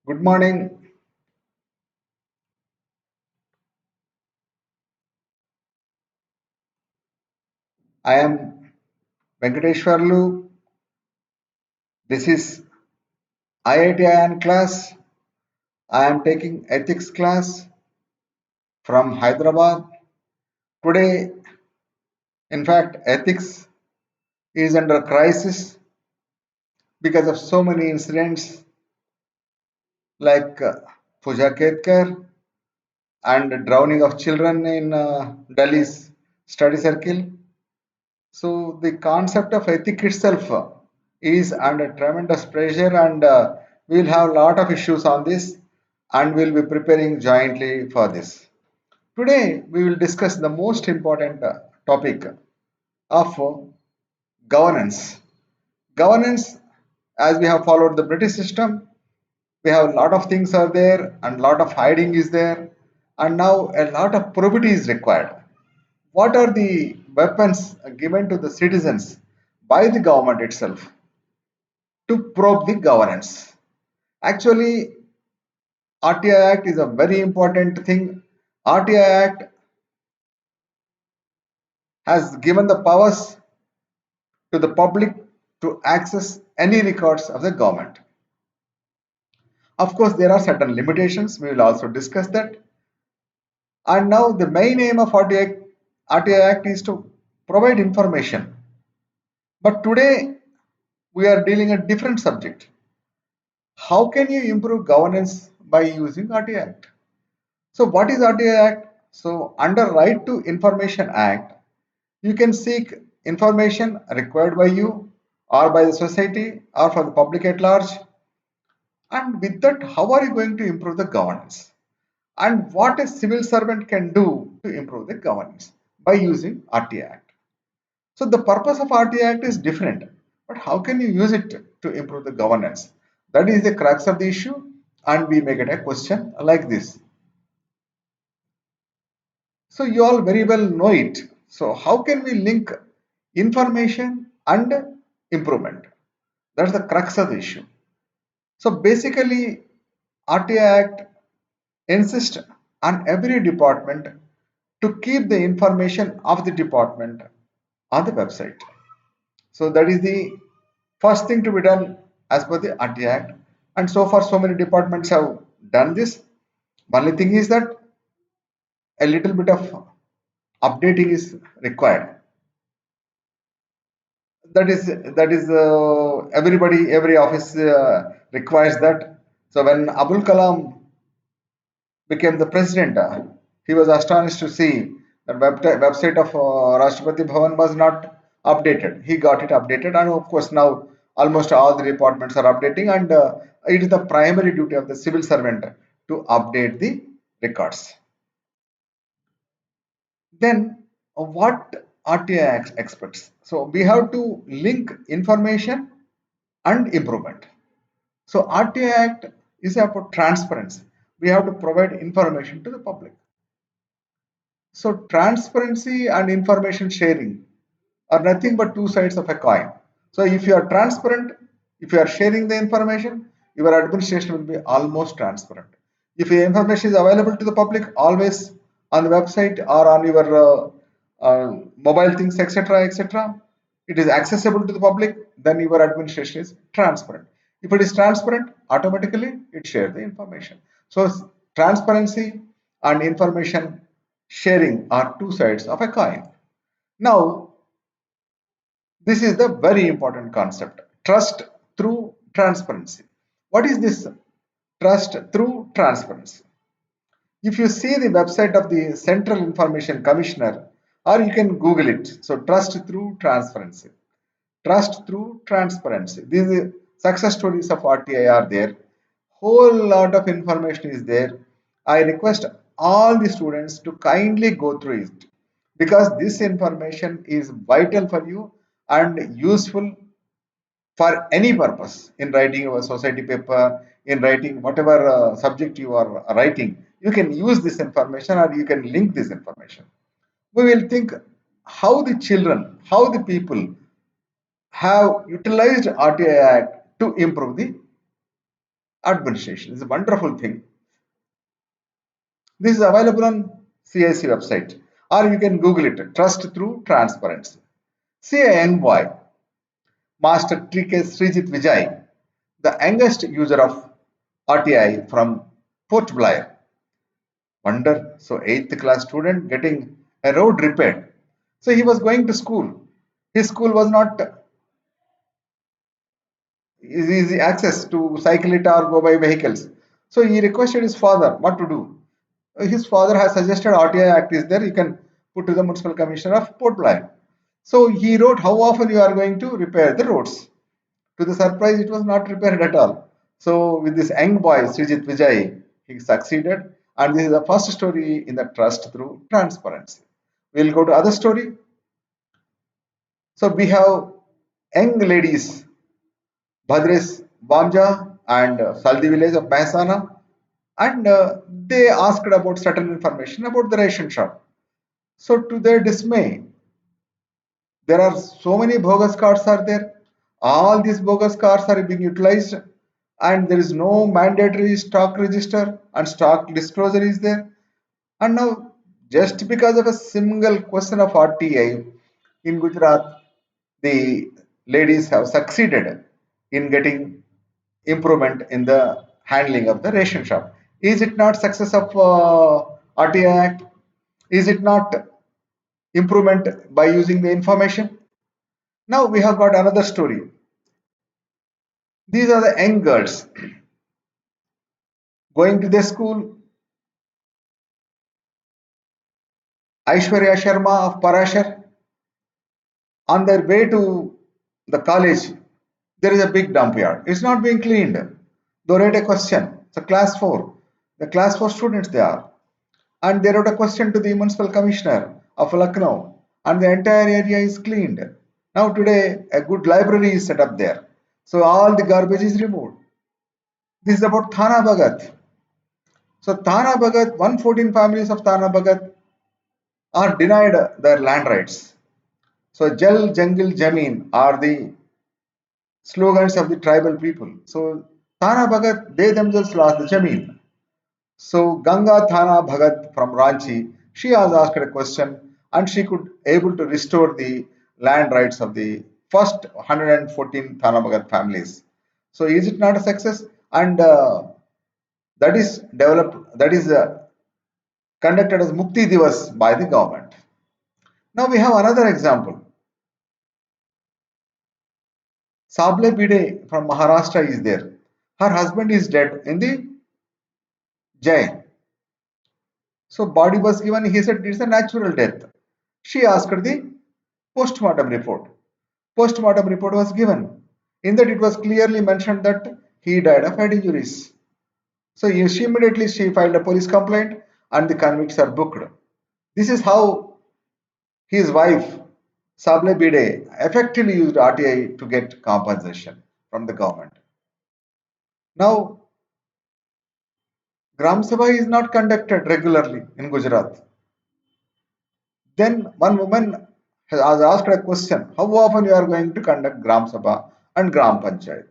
Good morning. I am Venkateshwarlu. This is IIT class. I am taking ethics class from Hyderabad. Today, in fact, ethics is under crisis because of so many incidents like Pooja Ketkar and drowning of children in Delhi's study circle. So the concept of ethic itself is under tremendous pressure, and we'll have a lot of issues on this, and we'll be preparing jointly for this. Today, we will discuss the most important topic of governance. Governance, as we have followed the British system, we have a lot of things are there, and a lot of hiding is there, and now a lot of probity is required. What are the weapons given to the citizens by the government itself to probe the governance? Actually, RTI Act is a very important thing. RTI Act has given the powers to the public to access any records of the government. Of course, there are certain limitations. We will also discuss that. And now the main aim of RTI Act is to provide information. But today we are dealing a different subject. How can you improve governance by using RTI Act? So what is RTI Act? So under Right to Information Act, you can seek information required by you or by the society or for the public at large. And with that, how are you going to improve the governance? And what a civil servant can do to improve the governance by using RTI Act. So the purpose of RTI Act is different, but how can you use it to improve the governance? That is the crux of the issue, and we may get a question like this. So you all very well know it. So how can we link information and improvement? That's the crux of the issue. So basically, RTI Act insists on every department to keep the information of the department on the website. So that is the first thing to be done as per the RTI Act. And so far, so many departments have done this. Only thing is that a little bit of updating is required. That is everybody, every office requires that. So when Abul Kalam became the president, he was astonished to see that website of Rashtrapati Bhavan was not updated. He got it updated, and of course now almost all the departments are updating, and it is the primary duty of the civil servant to update the records. Then what RTI expects? So we have to link information and improvement. So RTI Act is about transparency. We have to provide information to the public. So transparency and information sharing are nothing but two sides of a coin. So if you are transparent, if you are sharing the information, your administration will be almost transparent. If your information is available to the public always on the website or on your mobile things, etc., etc., it is accessible to the public, then your administration is transparent. If it is transparent, automatically it shares the information. So transparency and information sharing are two sides of a coin. Now, this is the very important concept, trust through transparency. What is this trust through transparency? If you see the website of the Central Information Commissioner, or you can Google it. So, trust through transparency. Trust through transparency. These success stories of RTI are there. Whole lot of information is there. I request all the students to kindly go through it because this information is vital for you and useful for any purpose in writing your society paper, in writing whatever subject you are writing. You can use this information or you can link this information. We will think how the children, how the people have utilized RTI Act to improve the administration. It's a wonderful thing. This is available on CIC website, or you can Google it. Trust through transparency. See a young boy, Master TK Srijit Vijay, the youngest user of RTI from Port Blair. Wonder. So, 8th class student getting a road repaired. So, he was going to school. His school was not easy access to cycle it or go by vehicles. So, he requested his father what to do. His father has suggested RTI Act is there. You can put to the Municipal Commissioner of Port Blair. So, he wrote how often you are going to repair the roads. To the surprise, it was not repaired at all. So, with this young boy, Srijit Vijay, he succeeded. And this is the first story in the trust through transparency. We'll go to other story. So, we have young ladies, Bhadres Bamja and Saldi village of Mehsana. And they asked about certain information about the ration shop. So, to their dismay, there are so many bogus cards are there. All these bogus cards are being utilized, and there is no mandatory stock register and stock disclosure is there. And now, just because of a single question of RTI in Gujarat, the ladies have succeeded in getting improvement in the handling of the ration shop. Is it not success of RTI Act? Is it not improvement by using the information? Now we have got another story. These are the young girls going to their school. Aishwarya Sharma of Parashar, on their way to the college, there is a big dump yard. It's not being cleaned. They wrote a question. It's a class 4. The class 4 students they are. And they wrote a question to the municipal commissioner of Lucknow. And the entire area is cleaned. Now today, a good library is set up there. So all the garbage is removed. This is about Thana Bhagat. So Thana Bhagat, 114 families of Thana Bhagat are denied their land rights. So Jal, Jungle, Jameen are the slogans of the tribal people. So Thana Bhagat, they themselves lost the Jameen. So Ganga Thana Bhagat from Ranchi, she has asked a question and she could able to restore the land rights of the first 114 Thana Bhagat families. So is it not a success? And that is developed, that is conducted as Mukti Divas by the government. Now we have another example. Sable Bide from Maharashtra is there. Her husband is dead in the jail. So body was given. He said it's a natural death. She asked the post-mortem report. Post-mortem report was given. In that it was clearly mentioned that he died of head injuries. So she immediately she filed a police complaint and the convicts are booked. This is how his wife Sable Bide effectively used RTI to get compensation from the government. Now Gram Sabha is not conducted regularly in Gujarat. Then one woman has asked a question, how often you are going to conduct Gram Sabha and Gram Panchayat?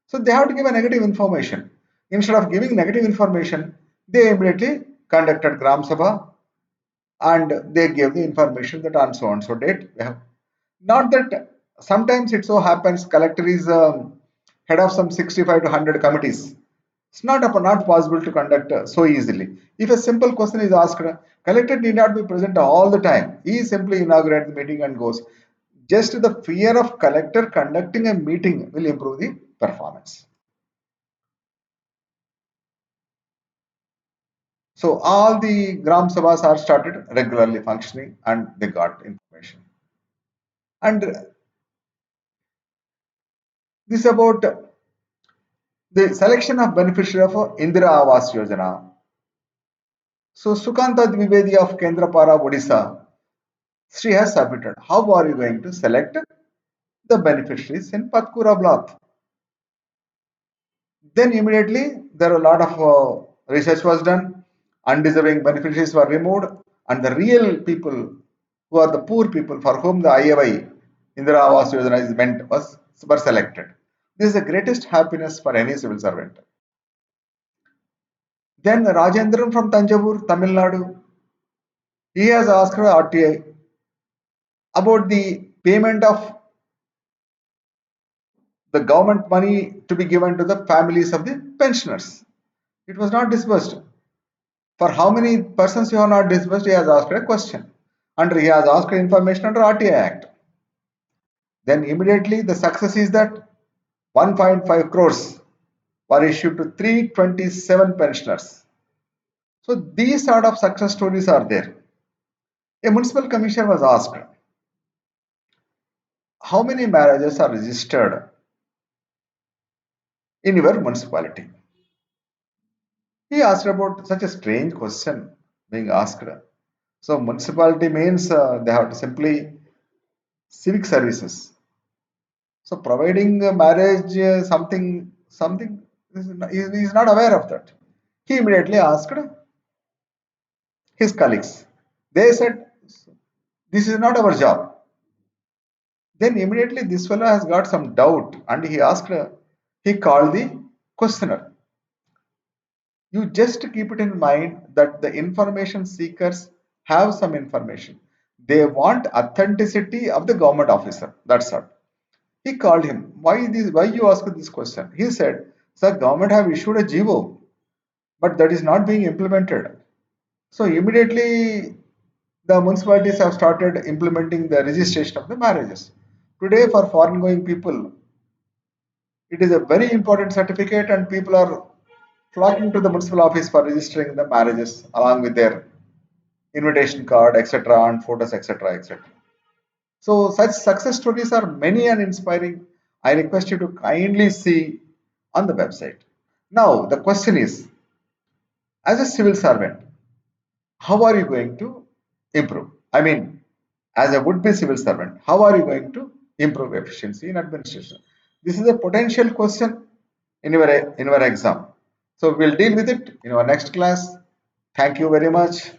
So they have to give a negative information. Instead of giving negative information, they immediately conducted Gram Sabha and they gave the information that on so and so date we have. Not that sometimes it so happens collector is head of some 65 to 100 committees. It's not possible to conduct so easily. If a simple question is asked, collector need not be present all the time. He simply inaugurates the meeting and goes. Just the fear of collector conducting a meeting will improve the performance. So all the Gram Sabhas are started regularly functioning and they got information. And this is about the selection of beneficiary of Indira Awas Yojana. So Sukanta Dwivedi of Kendrapara, Odisha, she has submitted. How are you going to select the beneficiaries in Patkura block? Then immediately there are a lot of research was done, undeserving beneficiaries were removed, and the real people who are the poor people for whom the IAY Indira Awas Yojana is meant were selected. This is the greatest happiness for any civil servant. Then Rajendran from Tanjavur, Tamil Nadu, he has asked RTI about the payment of the government money to be given to the families of the pensioners. It was not disbursed. For how many persons you have not disbursed, he has asked a question. And he has asked information under RTI Act. Then immediately the success is that 1.5 crores were issued to 327 pensioners. So these sort of success stories are there. A municipal commissioner was asked, how many marriages are registered in your municipality? He asked about such a strange question being asked. So municipality means they have to simply civic services. So providing marriage something he is not aware of that. He immediately asked his colleagues. They said, this is not our job. Then immediately this fellow has got some doubt and he asked, he called the questioner. You just keep it in mind that the information seekers have some information. They want authenticity of the government officer. That's all. He called him. Why you ask this question? He said, sir, government have issued a GO, but that is not being implemented. So immediately the municipalities have started implementing the registration of the marriages. Today for foreign going people, it is a very important certificate and people are flocking to the municipal office for registering the marriages along with their invitation card, etc., and photos, etc., etc. So such success stories are many and inspiring. I request you to kindly see on the website. Now the question is, as a civil servant, how are you going to improve? I mean, as a would-be civil servant, how are you going to improve efficiency in administration? This is a potential question in your exam. So we'll deal with it in our next class. Thank you very much.